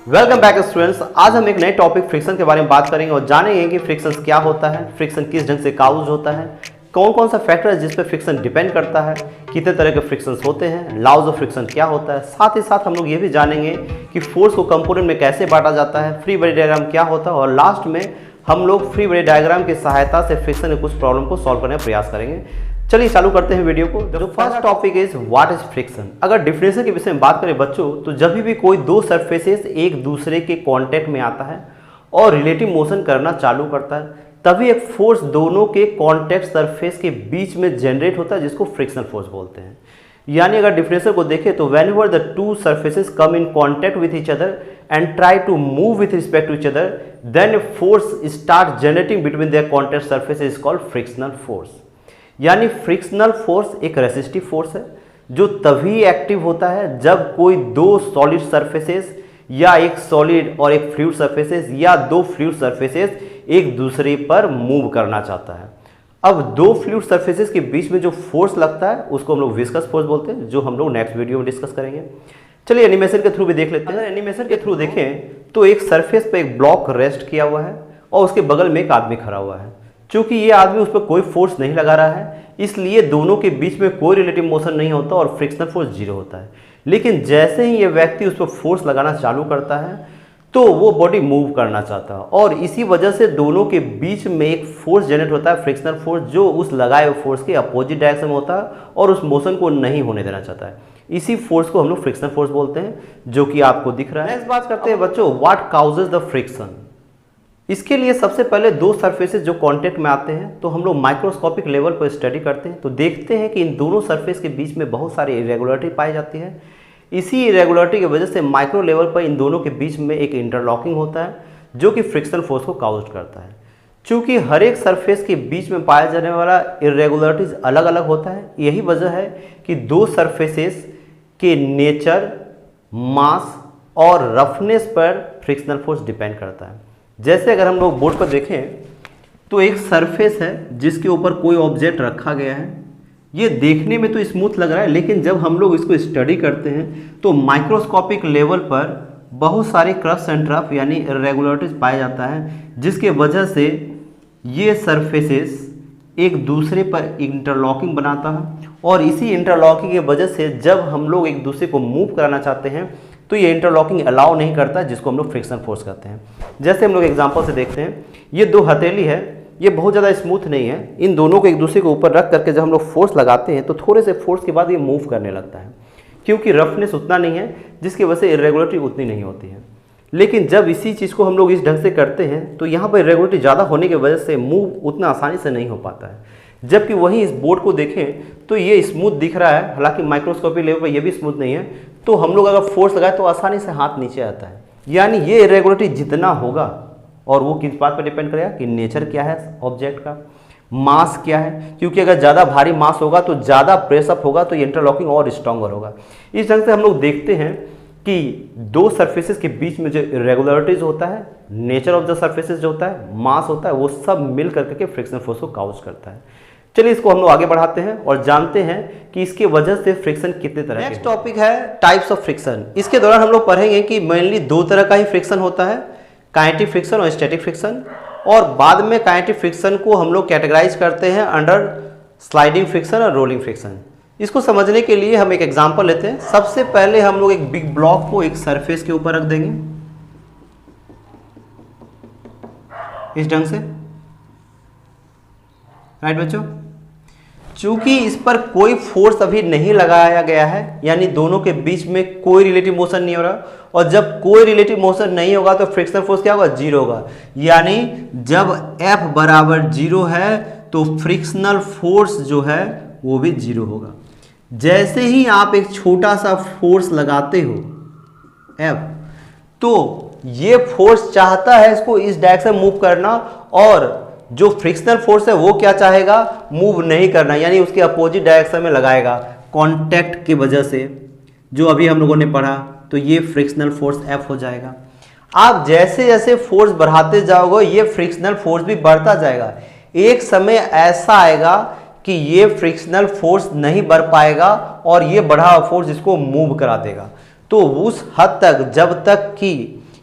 Welcome back students. आज हम एक नए टॉपिक फ्रिक्शन के बारे में बात करेंगे और जानेंगे कि फ्रिक्शन क्या होता है, फ्रिक्शन किस ढंग से काउज होता है, कौन कौन सा फैक्टर है जिस पर फ्रिक्शन डिपेंड करता है, कितने तरह के फ्रिक्शंस होते हैं, लॉज ऑफ फ्रिक्शन क्या होता है। साथ ही साथ हम लोग ये भी जानेंगे कि फोर्स को कंपोनेंट में कैसे बांटा जाता है, फ्री बॉडी डायग्राम क्या होता है और लास्ट में हम लोग फ्री बॉडी डायग्राम की सहायता से फ्रिक्शन के कुछ प्रॉब्लम को सॉल्व करने का प्रयास करेंगे। चलिए चालू करते हैं वीडियो को। जो first topic is what is friction. अगर डिफिनेशन के विषय में बात करें बच्चों, तो जब भी कोई दो सरफेसेस एक दूसरे के कांटेक्ट में आता है और रिलेटिव मोशन करना चालू करता है, तभी एक फोर्स दोनों के कांटेक्ट सरफेस के बीच में जनरेट होता है, जिसको फ्रिक्शनल फोर्स बोलते हैं। यानी अगर डिफिनेशन को देखें तो whenever the two surfaces come in contact with each other and try to move with respect to each other, then force start generating between their contact surface is called frictional force. यानी frictional force एक resistive force है जो तभी active होता है जब कोई दो सॉलिड सरफेसेस या एक सॉलिड और एक फ्लूइड सरफेसेस या दो फ्लूइड सरफेसेस एक दूसरे पर मूव करना चाहता है। अब दो फ्लूइड सरफेसेस के बीच में जो फोर्स लगता है उसको हम लोग विस्कस फोर्स बोलते हैं, जो हम लोग नेक्स्ट वीडियो में डिस्कस करेंगे। चलिए एनिमेशन के थ्रू भी देख लेते हैं। अगर एनिमेशन के थ्रू देखें तो एक सरफेस पर एक ब्लॉक रेस्ट किया हुआ है और उसके बगल में एक आदमी खड़ा हुआ है। चूंकि ये आदमी उस पर कोई फोर्स नहीं लगा रहा है, इसलिए दोनों के बीच में कोई रिलेटिव मोशन नहीं होता और फ्रिक्शनल फोर्स जीरो होता है। लेकिन जैसे ही ये व्यक्ति उस पर फोर्स लगाना चालू करता है तो वो बॉडी मूव करना चाहता है और इसी वजह से दोनों के बीच में एक फोर्स जनरेट होता है, फ्रिक्शनल फोर्स, जो उस लगाए हुए फोर्स के अपोजिट डायरेक्शन में होता है और उस मोशन को नहीं होने देना चाहता है। इसी फोर्स को हम लोग फ्रिक्शनल फोर्स बोलते हैं, जो कि आपको दिख रहा है। नेक्स्ट बात करते हैं बच्चों, व्हाट काउजेज द फ्रिक्शन। इसके लिए सबसे पहले दो सरफेसेस जो कांटेक्ट में आते हैं तो हम लोग माइक्रोस्कोपिक लेवल पर स्टडी करते हैं, तो देखते हैं कि इन दोनों सरफेस के बीच में बहुत सारी इरेगुलरिटी पाई जाती है। इसी इरेगुलरिटी की वजह से माइक्रो लेवल पर इन दोनों के बीच में एक इंटरलॉकिंग होता है, जो कि फ्रिक्शनल फोर्स को काउज करता है। चूँकि हर एक सरफेस के बीच में पाया जाने वाला इरेगुलरिटीज अलग अलग होता है, यही वजह है कि दो सरफेसेस के नेचर, मास और रफनेस पर फ्रिक्शनल फोर्स डिपेंड करता है। जैसे अगर हम लोग बोर्ड पर देखें तो एक सरफेस है जिसके ऊपर कोई ऑब्जेक्ट रखा गया है। ये देखने में तो स्मूथ लग रहा है, लेकिन जब हम लोग इसको स्टडी करते हैं तो माइक्रोस्कोपिक लेवल पर बहुत सारे क्रक्स एंड ट्रफ यानी इरेगुलरिटीज पाया जाता है, जिसके वजह से ये सरफेसेस एक दूसरे पर इंटरलॉकिंग बनाता है और इसी इंटरलॉकिंग की वजह से जब हम लोग एक दूसरे को मूव कराना चाहते हैं तो ये इंटरलॉकिंग अलाउ नहीं करता, जिसको हम लोग फ्रिक्शनल फोर्स कहते हैं। जैसे हम लोग एग्जांपल से देखते हैं, ये दो हथेली है, ये बहुत ज़्यादा स्मूथ नहीं है। इन दोनों को एक दूसरे के ऊपर रख करके जब हम लोग फोर्स लगाते हैं तो थोड़े से फोर्स के बाद ये मूव करने लगता है, क्योंकि रफनेस उतना नहीं है, जिसकी वजह से इरेगुलरिटी उतनी नहीं होती है। लेकिन जब इसी चीज़ को हम लोग इस ढंग से करते हैं तो यहाँ पर इरेगुलरिटी ज़्यादा होने की वजह से मूव उतना आसानी से नहीं हो पाता है। जबकि वहीं इस बोर्ड को देखें तो ये स्मूथ दिख रहा है, हालांकि माइक्रोस्कोपिक लेवल पर ये भी स्मूथ नहीं है, तो हम लोग अगर फोर्स लगाए तो आसानी से हाथ नीचे आता है। यानी ये इरेगुलरिटी जितना होगा, और वो किस बात पर डिपेंड करेगा कि नेचर क्या है ऑब्जेक्ट का, मास क्या है, क्योंकि अगर ज़्यादा भारी मास होगा तो ज़्यादा प्रेसअप होगा तो इंटरलॉकिंग और स्ट्रॉन्गर होगा। इस ढंग से हम लोग देखते हैं कि दो सरफेसेस के बीच में जो इरेगुलरिटीज होता है, नेचर ऑफ द सरफेसेस जो होता है, मास होता है, वो सब मिल करके फ्रिक्शनल फोर्स को काउज करता है। चलिए इसको हम लोग आगे बढ़ाते हैं और जानते हैं कि इसके वजह से फ्रिक्शन कितने तरह के। नेक्स्ट टॉपिक है टाइप्स ऑफ फ्रिक्शन। इसके दौरान हम लोग पढ़ेंगे कि मेनली दो तरह का ही फ्रिक्शन होता है, काइनेटिक फ्रिक्शन और स्टैटिक फ्रिक्शन, और बाद में काइनेटिक फ्रिक्शन को हम लोग कैटेगराइज करते हैं अंडर स्लाइडिंग फ्रिक्शन और रोलिंग फ्रिक्शन। इसको समझने के लिए हम एक एग्जांपल लेते हैं। सबसे पहले हम लोग एक बिग ब्लॉक को एक सरफेस के ऊपर रख देंगे इस ढंग से, राइट बच्चों। चूंकि इस पर कोई फोर्स अभी नहीं लगाया गया है, यानी दोनों के बीच में कोई रिलेटिव मोशन नहीं हो रहा, और जब कोई रिलेटिव मोशन नहीं होगा तो फ्रिक्शनल फोर्स क्या होगा, जीरो होगा। यानी जब F बराबर जीरो है तो फ्रिक्शनल फोर्स जो है वो भी जीरो होगा। जैसे ही आप एक छोटा सा फोर्स लगाते हो F, तो ये फोर्स चाहता है इसको इस डायरेक्शन मूव करना, और जो फ्रिक्शनल फोर्स है वो क्या चाहेगा, मूव नहीं करना, यानी उसके अपोजिट डायरेक्शन में लगाएगा कांटेक्ट की वजह से, जो अभी हम लोगों ने पढ़ा। तो ये फ्रिक्शनल फोर्स F हो जाएगा। आप जैसे जैसे फोर्स बढ़ाते जाओगे ये फ्रिक्शनल फोर्स भी बढ़ता जाएगा। एक समय ऐसा आएगा कि ये फ्रिक्शनल फोर्स नहीं बढ़ पाएगा और ये बढ़ा हुआ फोर्स इसको मूव करा देगा। तो उस हद तक जब तक कि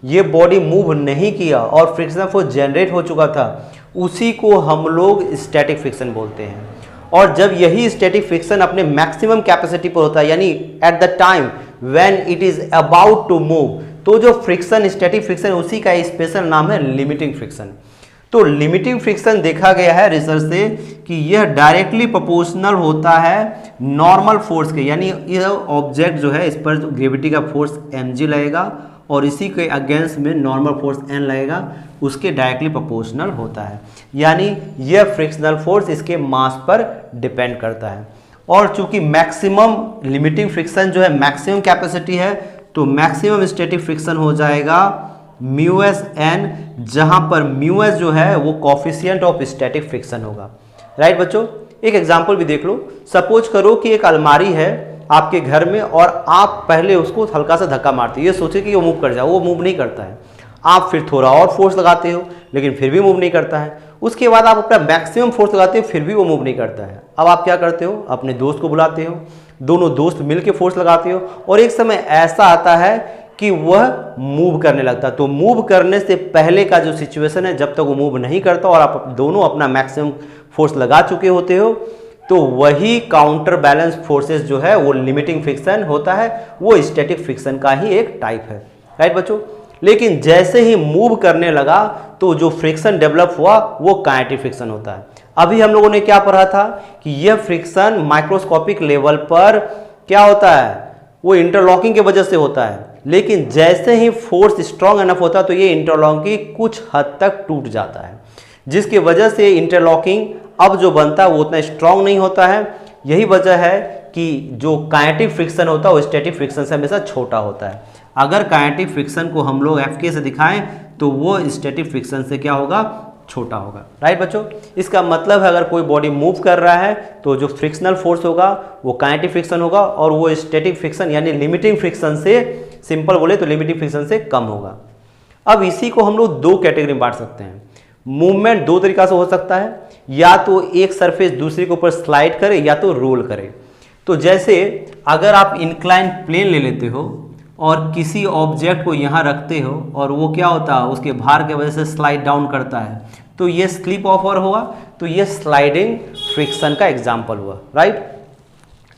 ये बॉडी मूव नहीं किया और फ्रिक्शनल फोर्स जनरेट हो चुका था, उसी को हम लोग स्टैटिक फ्रिक्शन बोलते हैं। और जब यही स्टैटिक फ्रिक्शन अपने मैक्सिमम कैपेसिटी पर होता है, यानी at the time when it is about to move, तो जो फ्रिक्शन स्टैटिक फ्रिक्शन उसी का स्पेशल नाम है लिमिटिंग फ्रिक्शन। तो लिमिटिंग फ्रिक्शन देखा गया है रिसर्च से कि यह डायरेक्टली प्रोपोर्शनल होता है नॉर्मल फोर्स के, यानी यह ऑब्जेक्ट जो है इस पर ग्रेविटी का फोर्स mg लगेगा और इसी के अगेंस्ट में नॉर्मल फोर्स n लगेगा, उसके डायरेक्टली प्रोपोर्शनल होता है। यानी यह फ्रिक्शनल फोर्स इसके मास पर डिपेंड करता है। और चूंकि मैक्सिमम लिमिटिंग फ्रिक्शन जो है मैक्सिमम कैपेसिटी है, तो मैक्सिमम स्टैटिक फ्रिक्शन हो जाएगा μs n, जहां पर μs जो है वो कोफिशिएंट ऑफ स्टैटिक फ्रिक्शन होगा। राइट बच्चों, एक एग्जांपल भी देख लो। सपोज करो कि एक अलमारी है आपके घर में और आप पहले उसको हल्का सा धक्का मारते हो, ये सोचे कि वो मूव कर जाए, वो मूव नहीं करता है। आप फिर थोड़ा और फोर्स लगाते हो लेकिन फिर भी मूव नहीं करता है। उसके बाद आप अपना मैक्सिमम फोर्स लगाते हो, फिर भी वो मूव नहीं करता है। अब आप क्या करते हो, अपने दोस्त को बुलाते हो, दोनों दोस्त मिलकर फोर्स लगाते हो और एक समय ऐसा आता है कि वह मूव करने लगता है। तो मूव करने से पहले का जो सिचुएशन है, जब तक वो मूव नहीं करता और आप दोनों अपना मैक्सिमम फोर्स लगा चुके होते हो, तो वही काउंटर बैलेंस फोर्सेस जो है वो लिमिटिंग फ्रिक्शन होता है, वो स्टैटिक फ्रिक्शन का ही एक टाइप है। राइट बच्चों, लेकिन जैसे ही मूव करने लगा तो जो फ्रिक्शन डेवलप हुआ वो काइनेटिक फ्रिक्शन होता है। अभी हम लोगों ने क्या पढ़ा था कि यह फ्रिक्शन माइक्रोस्कोपिक लेवल पर क्या होता है, वो इंटरलॉकिंग की वजह से होता है, लेकिन जैसे ही फोर्स स्ट्रांग एनफ होता है तो ये इंटरलॉकिंग कुछ हद तक टूट जाता है, जिसकी वजह से इंटरलॉकिंग अब जो बनता है वो उतना स्ट्रांग नहीं होता है। यही वजह है कि जो काइनेटिक फ्रिक्शन होता है वो स्टैटिक फ्रिक्शन से हमेशा छोटा होता है। अगर काइनेटिक फ्रिक्शन को हम लोग Fk से दिखाएं तो वो स्टैटिक फ्रिक्शन से क्या होगा, छोटा होगा। राइट बच्चों, इसका मतलब है अगर कोई बॉडी मूव कर रहा है तो जो फ्रिक्शनल फोर्स होगा वो काइनेटिक फ्रिक्शन होगा और वो स्टैटिक फ्रिक्शन यानी लिमिटिंग फ्रिक्शन से, सिंपल बोले तो लिमिटिंग फ्रिक्शन से कम होगा। अब इसी को हम लोग दो कैटेगरी में बांट सकते हैं। मूवमेंट दो तरीका से हो सकता है, या तो एक सरफेस दूसरे के ऊपर स्लाइड करे या तो रोल करे। तो जैसे अगर आप इंक्लाइन प्लेन ले लेते हो और किसी ऑब्जेक्ट को यहाँ रखते हो और वो क्या होता है, उसके भार की वजह से स्लाइड डाउन करता है, तो ये स्लिप ऑफर हुआ, तो ये स्लाइडिंग फ्रिक्शन का एग्जाम्पल हुआ। राइट,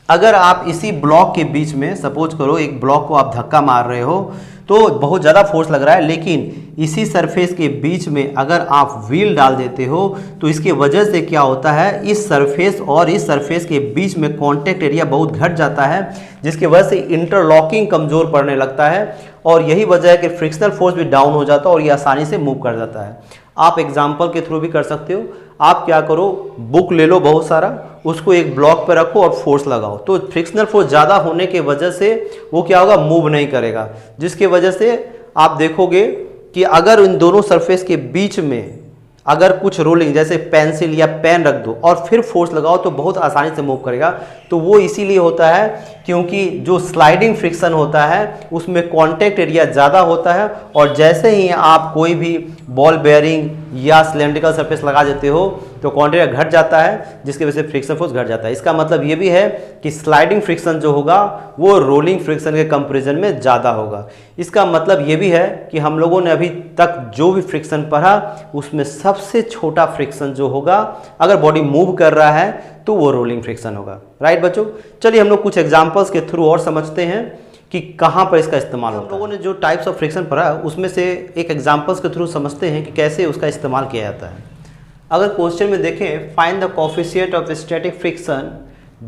अगर आप इसी ब्लॉक के बीच में, सपोज करो एक ब्लॉक को आप धक्का मार रहे हो तो बहुत ज़्यादा फोर्स लग रहा है, लेकिन इसी सरफेस के बीच में अगर आप व्हील डाल देते हो तो इसके वजह से क्या होता है, इस सरफेस और इस सरफेस के बीच में कॉन्टैक्ट एरिया बहुत घट जाता है, जिसकी वजह से इंटरलॉकिंग कमज़ोर पड़ने लगता है और यही वजह है कि फ्रिक्शनल फोर्स भी डाउन हो जाता है और ये आसानी से मूव कर जाता है। आप एग्जाम्पल के थ्रू भी कर सकते हो। आप क्या करो, बुक ले लो बहुत सारा, उसको एक ब्लॉक पे रखो और फोर्स लगाओ, तो फ्रिक्शनल फोर्स ज़्यादा होने की वजह से वो क्या होगा, मूव नहीं करेगा, जिसकी वजह से आप देखोगे कि अगर इन दोनों सरफेस के बीच में अगर कुछ रोलिंग जैसे पेंसिल या पेन रख दो और फिर फोर्स लगाओ तो बहुत आसानी से मूव करेगा। तो वो इसीलिए होता है क्योंकि जो स्लाइडिंग फ्रिक्शन होता है उसमें कांटेक्ट एरिया ज़्यादा होता है और जैसे ही आप कोई भी बॉल बेयरिंग या सिलेंड्रिकल सरफेस लगा देते हो तो कांटेक्ट एरिया घट जाता है, जिसकी वजह से फ्रिक्शन फोर्स घट जाता है। इसका मतलब ये भी है कि स्लाइडिंग फ्रिक्शन जो होगा वो रोलिंग फ्रिक्शन के कंपेरिजन में ज़्यादा होगा। इसका मतलब ये भी है कि हम लोगों ने अभी तक जो भी फ्रिक्शन पढ़ा उसमें सबसे छोटा फ्रिक्शन जो होगा अगर बॉडी मूव कर रहा है तो वो रोलिंग फ्रिक्शन होगा। राइट बच्चों, चलिए हम लोग कुछ एग्जांपल्स के थ्रू और समझते हैं कि कहाँ पर इसका इस्तेमाल होता है। हम लोगों ने जो टाइप्स ऑफ फ्रिक्शन पढ़ा उसमें से एक एग्जांपल्स के थ्रू समझते हैं कि कैसे उसका इस्तेमाल किया जाता है। अगर क्वेश्चन में देखें, find the coefficient of static friction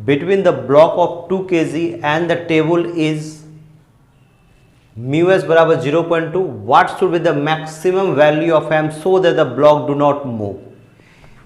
between the block of 2 kg and the table is μs बराबर 0.2, what should be the maximum value of m so that the block do not move.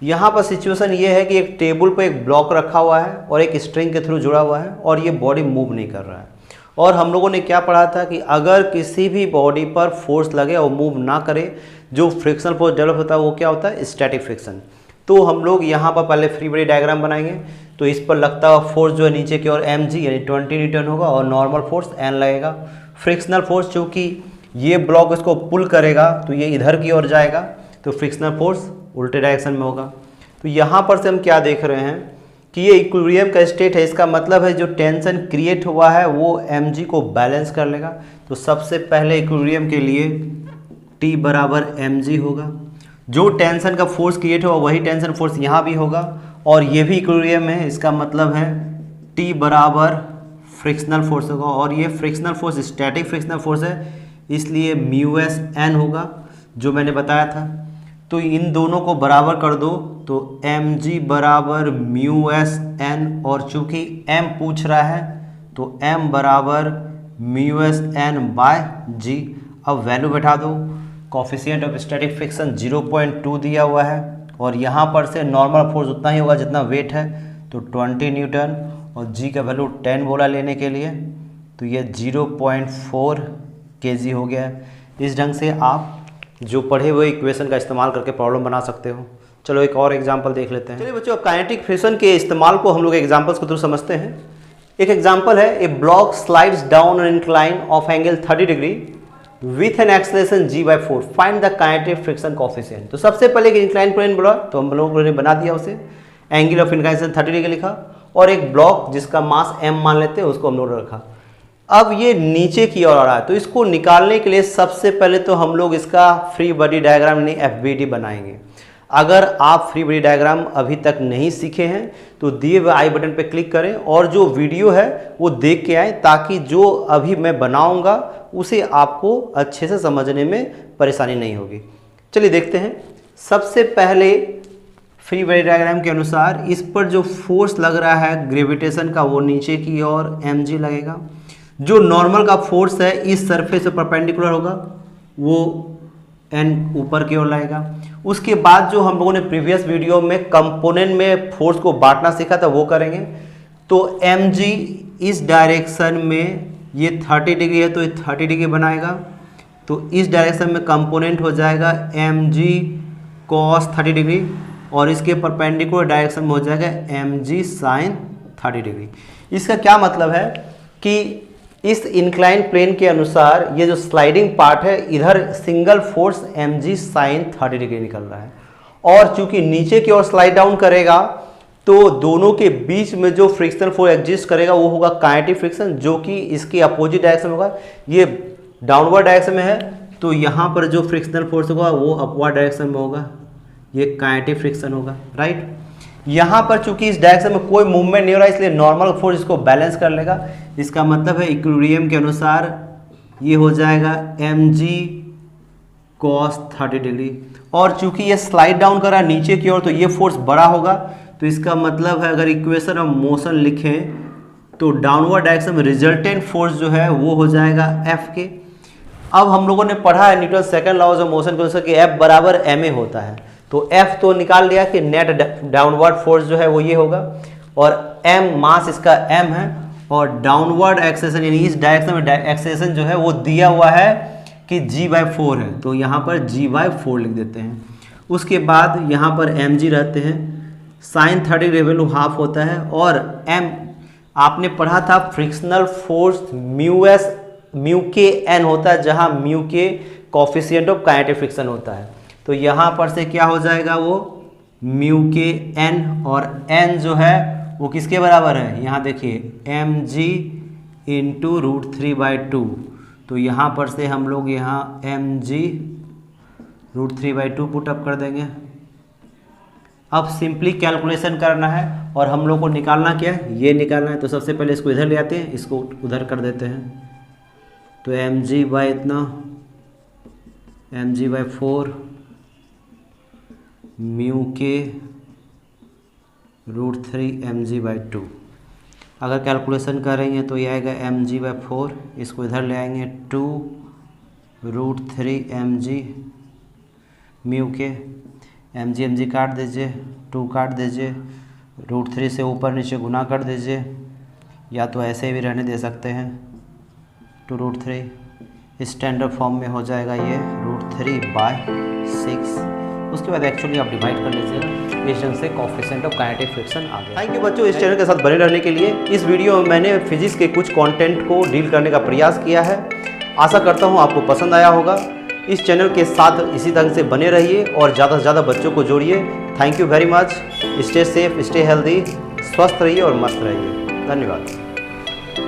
यहाँ पर situation ये है कि एक table पर एक block रखा हुआ है और एक स्ट्रिंग के थ्रू जुड़ा हुआ है और ये बॉडी मूव नहीं कर रहा है। और हम लोगों ने क्या पढ़ा था कि अगर किसी भी बॉडी पर फोर्स लगे और मूव ना करे, जो फ्रिक्शनल फोर्स डेवलप होता है वो क्या होता है, स्टैटिक फ्रिक्शन। तो हम लोग यहाँ पर पहले फ्री बॉडी डायग्राम बनाएंगे। तो इस पर लगता हुआ फोर्स जो है नीचे की ओर mg यानी 20 न्यूटन होगा और नॉर्मल फोर्स n लगेगा। फ्रिक्शनल फोर्स चूँकि ये ब्लॉक इसको पुल करेगा तो ये इधर की ओर जाएगा, तो फ्रिक्शनल फोर्स उल्टे डायरेक्शन में होगा। तो यहाँ पर से हम क्या देख रहे हैं कि ये इक्विलिब्रियम का स्टेट है। इसका मतलब है जो टेंशन क्रिएट हुआ है वो mg को बैलेंस कर लेगा। तो सबसे पहले इक्विलिब्रियम के लिए T बराबर mg होगा। जो टेंशन का फोर्स क्रिएट होगा वही टेंशन फोर्स यहाँ भी होगा, और ये भी इक्विलिब्रियम है, इसका मतलब है T बराबर फ्रिक्शनल फोर्स होगा, और ये frictional force static frictional force है, इसलिए म्यू एस एन होगा जो मैंने बताया था। तो इन दोनों को बराबर कर दो तो mg बराबर म्यू एस एन, और चूंकि m पूछ रहा है तो m बराबर म्यू एस एन बाय जी। अब वैल्यू बैठा दो, कोफिशिएंट ऑफ स्टैटिक फ्रिक्शन 0.2 दिया हुआ है, और यहाँ पर से नॉर्मल फोर्स उतना ही होगा जितना वेट है, तो 20 न्यूटन, और g का वैल्यू 10 बोला लेने के लिए, तो ये 0.4 kg हो गया है। इस ढंग से आप जो पढ़े हुए इक्वेशन का इस्तेमाल करके प्रॉब्लम बना सकते हो। चलो एक और एग्जांपल देख लेते हैं। चलिए बच्चों, काइनेटिक फ्रिक्शन के इस्तेमाल को हम लोग एग्जांपल्स के थ्रू समझते हैं। एक एग्जांपल है, a block slides down an incline of angle 30 degree with an acceleration g/4, find the kinetic friction coefficient. तो सबसे पहले एक इंक्लाइन प्लेन बोला तो हम लोगों ने बना दिया उसे, एंगल ऑफ इंक्लाइनेशन 30 डिग्री लिखा, और एक ब्लॉक जिसका मास m मान लेते हैं उसको हम लोग रखा। अब ये नीचे की ओर आ रहा है, तो इसको निकालने के लिए सबसे पहले तो हम लोग इसका फ्री बॉडी डायग्राम यानी FBD बनाएंगे। अगर आप फ्री बॉडी डायग्राम अभी तक नहीं सीखे हैं तो दिए हुए आई बटन पर क्लिक करें और जो वीडियो है वो देख के आएँ, ताकि जो अभी मैं बनाऊंगा उसे आपको अच्छे से समझने में परेशानी नहीं होगी। चलिए देखते हैं। सबसे पहले फ्री बॉडी डायग्राम के अनुसार इस पर जो फोर्स लग रहा है ग्रेविटेशन का वो नीचे की ओर mg लगेगा। जो नॉर्मल का फोर्स है इस सरफेस से परपेंडिकुलर होगा वो n ऊपर की ओर लगेगा। उसके बाद जो हम लोगों ने प्रीवियस वीडियो में कंपोनेंट में फोर्स को बांटना सीखा था वो करेंगे। तो mg इस डायरेक्शन में ये 30 डिग्री है तो ये 30 डिग्री बनाएगा, तो इस डायरेक्शन में कंपोनेंट हो जाएगा mg cos 30 डिग्री, और इसके परपेंडिकुलर डायरेक्शन में हो जाएगा mg sin 30 डिग्री। इसका क्या मतलब है कि इस इंक्लाइन प्लेन के अनुसार ये जो स्लाइडिंग पार्ट है इधर single force mg sin 30 degree निकल रहा है, और चूंकि नीचे की ओर स्लाइड डाउन करेगा तो दोनों के बीच में जो फ्रिक्शनल फोर्स एग्जिस्ट करेगा वो होगा काइनेटिक फ्रिक्शन, जो कि इसके अपोजिट डायरेक्शन में होगा। ये डाउनवर्ड डायरेक्शन में है तो यहाँ पर जो फ्रिक्शनल फोर्स होगा वो अपवर्ड डायरेक्शन में होगा, ये काइनेटिक फ्रिक्शन होगा, राइट। यहाँ पर चूंकि इस डायरेक्शन में कोई मूवमेंट नहीं हो रहा है इसलिए नॉर्मल फोर्स इसको बैलेंस कर लेगा। इसका मतलब है इक्विलिब्रियम के अनुसार ये हो जाएगा mg cos 30 डिग्री, और चूंकि ये स्लाइड डाउन कर रहा है नीचे की ओर तो ये फोर्स बड़ा होगा, तो इसका मतलब है अगर इक्वेशन ऑफ मोशन लिखें तो डाउनवर्ड डायरेक्शन में रिजल्टेंट फोर्स जो है वो हो जाएगा F के। अब हम लोगों ने पढ़ा है Newton second laws of motion के अनुसार कि F बराबर ma होता है, तो F तो निकाल लिया कि नेट डाउनवर्ड फोर्स जो है वो ये होगा, और m मास इसका m है, और डाउनवर्ड एक्सेलेरेशन यानी इस डायरेक्शन में एक्सेलेरेशन जो है वो दिया हुआ है कि g/4 है, तो यहाँ पर g/4 लिख देते हैं। उसके बाद यहाँ पर mg रहते हैं, साइन 30 वैल्यू हाफ होता है, और m आपने पढ़ा था फ्रिक्शनल फोर्स म्यू के n होता है, जहाँ म्यू के कोफिशिएंट ऑफ काइनेटिक फ्रिक्शन होता है। तो यहाँ पर से क्या हो जाएगा वो म्यू के n, और n जो है वो किसके बराबर है, यहाँ देखिए mg इंटू √3/2, तो यहाँ पर से हम लोग यहाँ mg √3/2 पुटअप कर देंगे। अब सिंपली कैलकुलेशन करना है और हम लोग को निकालना क्या है, ये निकालना है। तो सबसे पहले इसको इधर ले आते हैं, इसको उधर कर देते हैं, तो mg बाई इतना mg/4 म्यू के √3 mg/2। अगर कैलकुलेशन करेंगे तो ये आएगा mg/4, इसको इधर ले आएंगे 2 √3 mg म्यू के, mg काट दीजिए, 2 काट दीजिए, √3 से ऊपर नीचे गुना कर दीजिए, या तो ऐसे भी रहने दे सकते हैं 2 √3। स्टैंडर्ड फॉर्म में हो जाएगा ये √3/6। उसके बाद एक्चुअली आप डिवाइड कर लीजिएगा, इस ढंग से कोफिशिएंट ऑफ काइनेटिक फ्रिक्शन आ गया। थैंक यू बच्चों, इस चैनल के साथ बने रहने के लिए। इस वीडियो में मैंने फिजिक्स के कुछ कंटेंट को डील करने का प्रयास किया है। आशा करता हूँ आपको पसंद आया होगा। इस चैनल के साथ इसी तरह से बने रहिए और ज़्यादा से ज़्यादा बच्चों को जोड़िए। Thank you very much. Stay safe, stay healthy, स्वस्थ रहिए और मस्त रहिए। धन्यवाद।